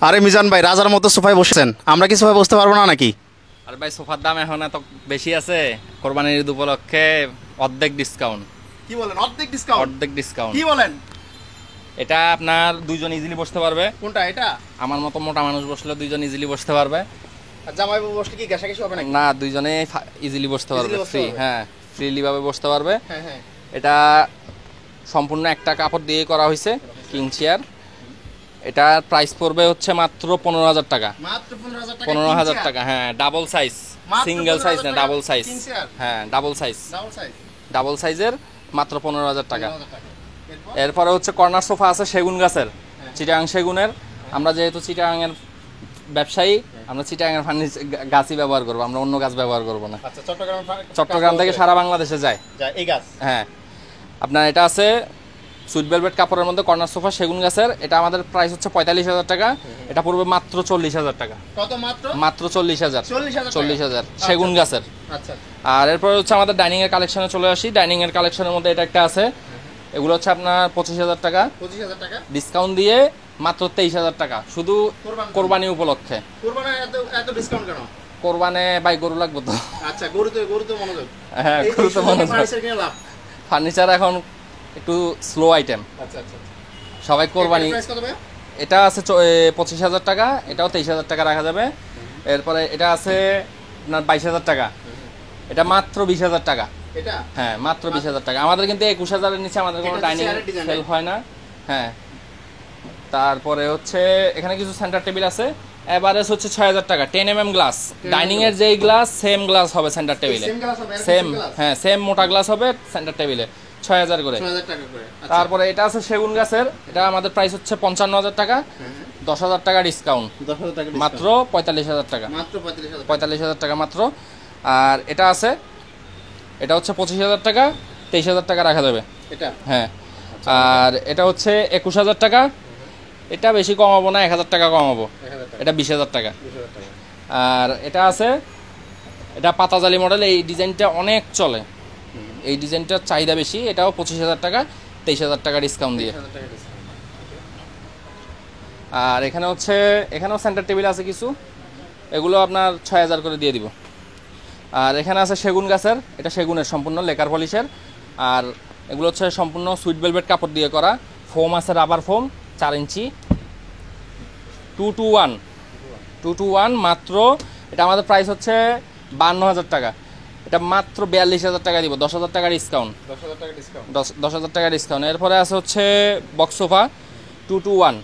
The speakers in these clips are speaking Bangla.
আরে মিজান ভাই, রাজার মতো সোফায় বসেছেন, আমরা কি সোফায় বসতে পারবো না নাকি? আর ভাই সোফার দাম এখন এত বেশি আছে, কোরবানির ঈদ উপলক্ষে অর্ধেক ডিসকাউন্ট। কি বলেন, অর্ধেক ডিসকাউন্ট? অর্ধেক ডিসকাউন্ট কি বলেন? এটা আপনার দুইজন ইজিলি বসতে পারবে। কোনটা এটা? আমার মতো মোটা মানুষ বসলে দুইজন ইজিলি বসতে পারবে। আর জামাই বাবু বসলে কি ঘেঁষাঘেঁষি হবে নাকি? না, দুইজনে ইজিলি বসতে পারবে, ফ্রি। হ্যাঁ, ফ্রিলি ভাবে বসতে পারবে। হ্যাঁ হ্যাঁ। এটা সম্পূর্ণ একটা কাপড় দিয়ে করা হয়েছে, কিং চেয়ার। এটার প্রাইস পড়বে হচ্ছে মাত্র 15,000 টাকা। মাত্র 15,000 টাকা? 15,000 টাকা, হ্যাঁ। ডাবল সাইজ, সিঙ্গেল সাইজ না, ডাবল সাইজ। হ্যাঁ, double size. Double size, double সাইজের মাত্র 15,000 টাকা। 15,000 টাকা। এরপরে হচ্ছে কর্নার সোফা আছে সেগুন গাছের, চিটাগাং সেগুনের। আমরা যেহেতু চিটাগাংয়ের ব্যবসায়ী, আমরা চিটাগাংয়ের ফার্নিচার গাছই ব্যবহার করবো, আমরা অন্য গাছ ব্যবহার করবো না। আচ্ছা, চট্টগ্রাম থেকে সারা বাংলাদেশে যায় এই গাছ। হ্যাঁ, আপনার এটা আছে সুইট ভেলভেট কাপড়ের মধ্যে কর্নার সোফা সেগুন গাছের। এটা আমাদের প্রাইস হচ্ছে 45,000 টাকা। এটা পড়বে মাত্র 40,000 টাকা। কত? মাত্র মাত্র 40,000। 40,000 সেগুন গাছের। আচ্ছা। আর এরপর হচ্ছে আমাদের ডাইনিং এর কালেকশনে চলে আসি। ডাইনিং এর কালেকশনের মধ্যে এটা একটা আছে, এগুলো হচ্ছে আপনার 25,000 টাকা। 25,000 টাকা ডিসকাউন্ট দিয়ে মাত্র 23,000 টাকা, শুধু কোরবানি উপলক্ষে। কোরবানি এত ডিসকাউন্ট কেন? কোরবানে ভাই গরু লাগবে তো। আচ্ছা, গরু তো মনোযোগ। হ্যাঁ, গরু তো মনোযোগ। ফার্নিচার কিনে লাভ। ফার্নিচার এখন একটু স্লো আইটেম। আচ্ছা আচ্ছা। সবাই কোরবানি। প্রাইস কত ভাই? এটা আছে 25,000 টাকা, এটাও 23,000 টাকা রাখা যাবে। এরপরে এটা আছে আপনার 22,000 টাকা। এটা মাত্র 20,000 টাকা। এটা? হ্যাঁ, মাত্র 20,000 টাকা। আমাদের কিন্তু 21,000-এর নিচে আমাদের কোনো ডাইনিং সেল হয় না। হ্যাঁ, তারপরে হচ্ছে এখানে কিছু সেন্টার টেবিল আছে। এভারেজ হচ্ছে 6,000 টাকা। 10mm গ্লাস, ডাইনিং এর যেই গ্লাস সেম গ্লাস হবে সেন্টার টেবিলে। সেম, হ্যাঁ, সেম মোটা গ্লাস হবে সেন্টার টেবিলে, 6,000 করে। 6,000 টাকা করে। তারপরে এটা আছে সেগুন গাছের, এটা আমাদের প্রাইস হচ্ছে 55,000 টাকা। 10,000 টাকা ডিসকাউন্ট, 10,000 টাকা মাত্র 45,000 টাকা। মাত্র 45,000। 45,000 টাকা মাত্র। আর এটা আছে, এটা হচ্ছে 25,000 টাকা, 23,000 টাকা রাখা যাবে এটা। হ্যাঁ। আর এটা হচ্ছে 21,000 টাকা। এটা বেশি কমাবো না, 1,000 টাকা কমাবো। এটা 20,000 টাকা। আর এটা আছে, এটা পাতাজালি মডেল। এই ডিজাইনটা অনেক চলে, এই ডিজাইনটার চাহিদা বেশি। এটাও 25,000 টাকা, 23,000 টাকা ডিসকাউন্ট দিয়ে। আর এখানে হচ্ছে, এখানেও সেন্টার টেবিল আছে কিছু, এগুলো আপনার 6,000 করে দিয়ে দিব। আর এখানে আছে সেগুন গাছের, এটা সেগুনের সম্পূর্ণ লেকার পলিশের। আর এগুলো হচ্ছে সম্পূর্ণ সুইট ভেলভেট কাপড় দিয়ে করা। ফোম আছে, রাবার ফোম 4 ইঞ্চি, 221 মাত্র। এটা আমাদের প্রাইস হচ্ছে 52,000 টাকা। এটা মাত্র 42,000 টাকা দিব, 10,000 টাকা ডিসকাউন্ট। 10,000 টাকা ডিসকাউন্ট। 10,000 টাকা ডিসকাউন্ট। এরপরে আছে হচ্ছে বক্স সোফা 221।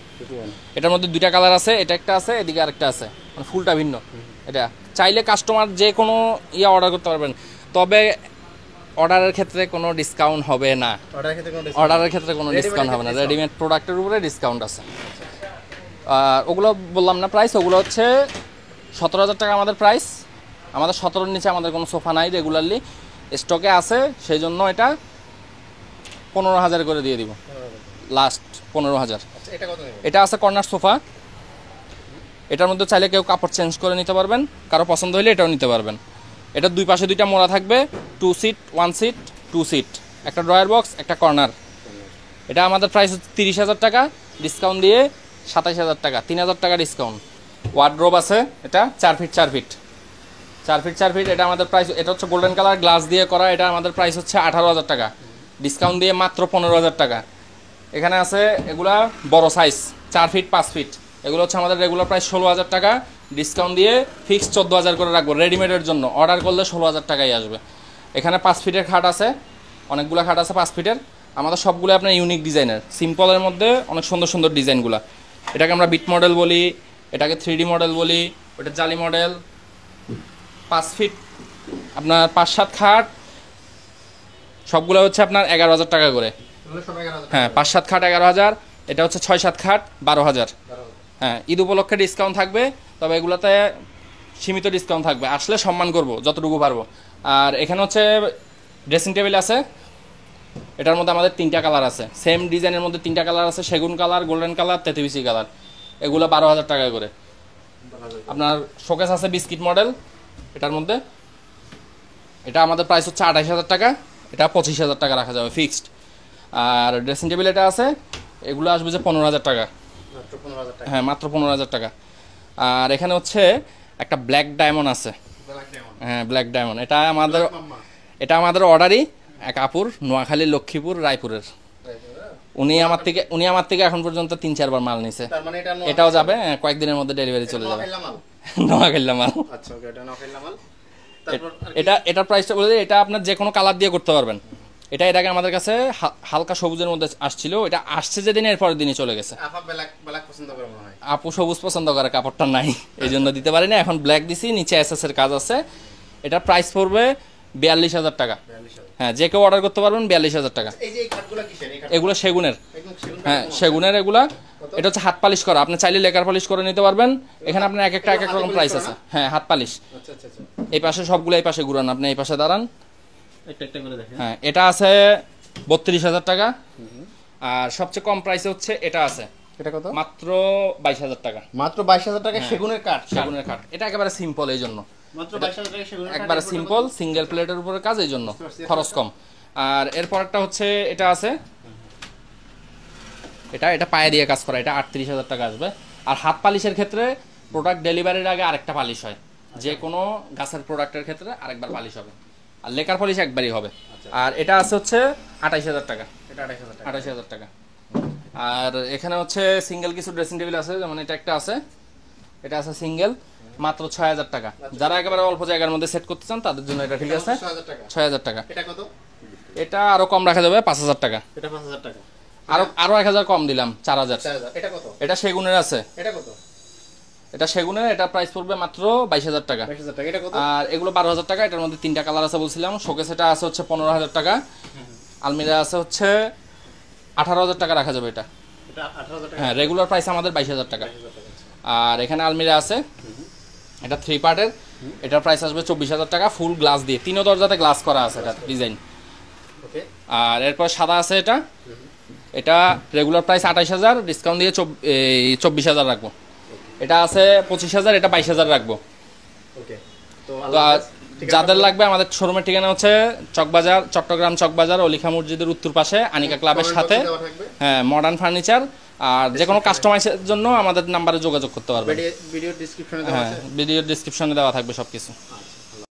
এটার মধ্যে দুইটা কালার আছে, এটা একটা আছে, এদিকে আরেকটা আছে, মানে ফুলটা ভিন্ন। এটা চাইলে কাস্টমার যে কোনো অর্ডার করতে পারবেন, তবে অর্ডারের ক্ষেত্রে কোনো ডিসকাউন্ট হবে না। অর্ডারের ক্ষেত্রে কোনো ডিসকাউন্ট হবে না, রেডিমেড প্রোডাক্টের উপরে ডিসকাউন্ট আছে। আর ওগুলো বললাম না প্রাইস, ওগুলো হচ্ছে 17,000 টাকা আমাদের প্রাইস। আমাদের 17-এর নিচে আমাদের কোনো সোফা নাই, রেগুলারলি স্টকে আছে, সেই জন্য এটা 15,000 করে দিয়ে দিব, লাস্ট 15,000। এটা আছে কর্নার সোফা, এটার মধ্যে চাইলে কেউ কাপড় চেঞ্জ করে নিতে পারবেন, কারো পছন্দ হলে এটাও নিতে পারবেন। এটা দুই পাশে দুইটা মোড়া থাকবে, 2 সিট 1 সিট 2 সিট, একটা ড্রয়ার বক্স, একটা কর্নার। এটা আমাদের প্রাইস হচ্ছে 30,000 টাকা, ডিসকাউন্ট দিয়ে 27,000 টাকা, 3,000 টাকা ডিসকাউন্ট। ওয়ার্ডরোব আছে, এটা 4 ফিট 4 ফিট 4 ফিট 4 ফিট। এটা আমাদের প্রাইস, এটা হচ্ছে গোল্ডেন কালার গ্লাস দিয়ে করা। এটা আমাদের প্রাইস হচ্ছে 18,000 টাকা, ডিসকাউন্ট দিয়ে মাত্র 15,000 টাকা। এখানে আছে এগুলা বড় সাইজ 4 ফিট 5 ফিট, এগুলো হচ্ছে আমাদের রেগুলার প্রাইস 16,000 টাকা, ডিসকাউন্ট দিয়ে ফিক্স 14,000 করে রাখবো। রেডিমেডের জন্য অর্ডার করলে 16,000 টাকাই আসবে। এখানে 5 ফিটের খাট আছে, অনেকগুলো খাট আছে 5 ফিটের। আমাদের সবগুলো আপনার ইউনিক ডিজাইনের, সিম্পলের মধ্যে অনেক সুন্দর সুন্দর ডিজাইনগুলো। এটাকে আমরা বিট মডেল বলি, এটাকে 3D মডেল বলি, ওটা জালি মডেল। 5 ফিট আপনার 5-7 খাট, সবগুলো হচ্ছে আপনার 11,000 টাকা করে। হ্যাঁ, 5-7 খাট 11,000, এটা হচ্ছে 6-7 খাট 12,000। হ্যাঁ, ঈদ উপলক্ষে ডিসকাউন্ট থাকবে, তবে এগুলোতে সীমিত ডিসকাউন্ট থাকবে, আসলে সম্মান করব যতটুকু পারবো। আর এখানে হচ্ছে ড্রেসিং টেবিল আছে, এটার মধ্যে আমাদের 3টা কালার আছে, সেম ডিজাইনের মধ্যে 3টা কালার আছে, সেগুন কালার, গোল্ডেন কালার, তেতুবিসি কালার। এগুলো 12,000 টাকা করে। আপনার শোকেস আছে বিস্কিট মডেল, এটার মধ্যে এটা আমাদের প্রাইস হচ্ছে 28,000 টাকা, এটা 25,000 টাকা রাখা যাবে ফিক্সড। আর ড্রেসিং টেবিল এটা আছে, এগুলো আসবে যে 15,000 টাকা। মাত্র 15,000 টাকা। হ্যাঁ মাত্র 15,000 টাকা। আর এখানে হচ্ছে একটা ব্ল্যাক ডায়মন্ড আছে। Black diamond. হ্যাঁ ব্ল্যাক ডায়মন্ড, মাম্মা। এটা আমাদের অর্ডারই এক আপুর, নোয়াখালী, লক্ষ্মীপুর, রায়পুরের। উনি আমার থেকে এখন পর্যন্ত 3-4 বার মাল নিছে। তার মানে এটা এটাও যাবে কয়েকদিনের মধ্যে ডেলিভারি চলে যাবে। নোয়াখালী মাল। আচ্ছা ওকে, এটা নোয়াখালী মাল। এটার প্রাইসটা বলে দিই, এটা আপনার যে কোনো কালার দিয়ে করতে পারবেন। এটা এর আগে আমাদের কাছে হালকা সবুজের মধ্যে আসছিল, এটা আসছে যেদিন এর পরের দিনই চলে গেছে। আপু সবুজ পছন্দ করে, কাপড়টা নাই এই জন্য দিতে পারিনি। এখন ব্ল্যাক দিছি, নিচে এসএস এর কাজ আছে। এটার প্রাইস পড়বে 42,000 টাকা। হ্যাঁ যে কেউ অর্ডার করতে পারবেন 42,000 টাকা। এগুলো সেগুনের। হ্যাঁ সেগুনের এগুলা। এটা হচ্ছে হাত পালিশ করা, আপনি চাইলে লেকার পালিশ করে নিতে পারবেন। এখানে আপনার এক এক রকম প্রাইস আছে। হ্যাঁ হাত পালিশ। এই পাশে সবগুলো, এই পাশে ঘুরান, আপনি এই পাশে দাঁড়ান। হ্যাঁ এটা আছে 32,000 টাকা। আর সবচেয়ে কম প্রাইসে হচ্ছে এটা আছে, এটা কত? মাত্র 22,000 টাকা। মাত্র 22,000 টাকা সেগুনের কাঠ। সেগুনের কাঠ, এটা একেবারে সিম্পল, এই জন্য মাত্র 22,000 টাকা সেগুনের কাঠ, একবারে সিম্পল সিঙ্গেল প্লেটের উপরে কাজ, এই জন্য খরচ কম। আর এরপরটা হচ্ছে এটা আছে, এটা পায়ে দিয়ে কাজ করা, এটা 38,000 টাকা আসবে। আর হাত পালিশের ক্ষেত্রে প্রোডাক্ট ডেলিভারির আগে আরেকটা পালিশ হয়, যে কোনো গাছের প্রোডাক্টের ক্ষেত্রে আরেকবার পালিশ হবে। আর লেকার পলিশ একবারই হবে। আর এটা আছে হচ্ছে 28,000 টাকা। এটা 28,000 টাকা। 28,000 টাকা। আর এখানে হচ্ছে সিঙ্গেল কিছু ড্রেসিং টেবিল আছে, যেমন এটা একটা আছে, এটা আছে সিঙ্গেল, মাত্র 6,000 টাকা। যারা একেবারে অল্প জায়গার মধ্যে সেট করতে চান তাদের জন্য এটা ঠিক আছে। 6,000 টাকা। এটা কত? এটা আরো কম রাখা যাবে, 5,000 টাকা। এটা 5,000 টাকা। আরো 1,000 কম দিলাম, 4,000। এটা কত? এটা সেগুনের আছে। এটা কত? এটা সেগুনের, এটা প্রাইস পড়বে মাত্র 22,000 টাকা। 22,000 টাকা। এটা কত? আর এগুলো 12,000 টাকা। এটার মধ্যে 3টা কালার আছে বলছিলাম। শোকেস এটা আছে হচ্ছে 15,000 টাকা। আলমিরা আছে হচ্ছে 18,000 টাকা রাখা যাবে এটা। এটা 18,000 টাকা। হ্যাঁ রেগুলার প্রাইস আমাদের 22,000 টাকা। আর এখানে আলমিরা আছে, এটা 3 পার্টের, এটার প্রাইস আসবে 24,000 টাকা, ফুল গ্লাস দিয়ে, 3 দরজাতে গ্লাস করা আছে এটা ডিজাইন। ওকে। আর এরপর সাদা আছে এটা, এটা রেগুলার প্রাইস 28,000, ডিসকাউন্ট দিয়ে 24,000 রাখবো। এটা আছে 25,000, এটা 22,000 রাখবো। ওকে। তো যাদের লাগবে, আমাদের শোরুমের ঠিকানা হচ্ছে চকবাজার, চট্টগ্রাম চকবাজার, অলিখা মসজিদের উত্তর পাশে, আনিকা ক্লাবের সাথে। হ্যাঁ মডার্ন ফার্নিচার। আর যে কোনো কাস্টমাইজের জন্য আমাদের নাম্বারে যোগাযোগ করতে পারবেন। ভিডিও ডেসক্রিপশনে দেওয়া আছে। হ্যাঁ ভিডিও ডেসক্রিপশনে দেওয়া থাকবে সবকিছু।